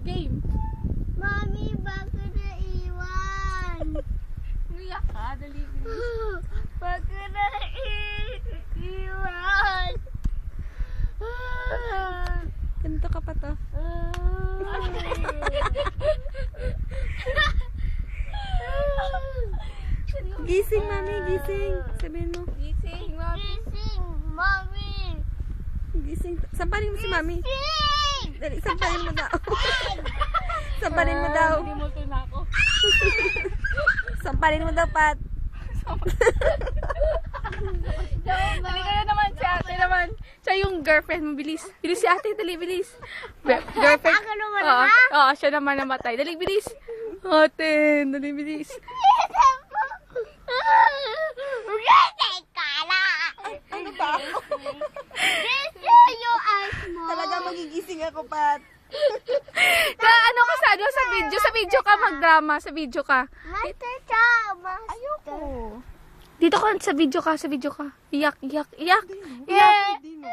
Game. Mami, bakit naiwan? Umiyak ka, dali. Bakit naiwan? Ganito ka pa to. Gising, mami, gising. Sabihin mo. Gising, mami. Gising, Mami! Gising. Samparin mo si mami. Gising! Dali, samparin mo daw. Samparin mo daw. Hindi mo na ako. Samparin mo daw, Pat. Dali ka na naman si ate naman. Siya yung girlfriend mo, bilis. Bilis si ate, dali, bilis. Girlfriend. Ako naman Oo, ha? oo, siya naman namatay. Dali, bilis. Ate, dali, bilis. Gising ka na! Ano ba ako? Gising yung eyes mo! Talaga magigising ako, Pat. Ano ka sa ano? Sa video? Sa video ka magdrama. Sa video ka. Master siya! Master! Ayoko. Dito ka, sa video ka, sa video ka. Iyak, iyak, iyak. Iyak, hindi mo.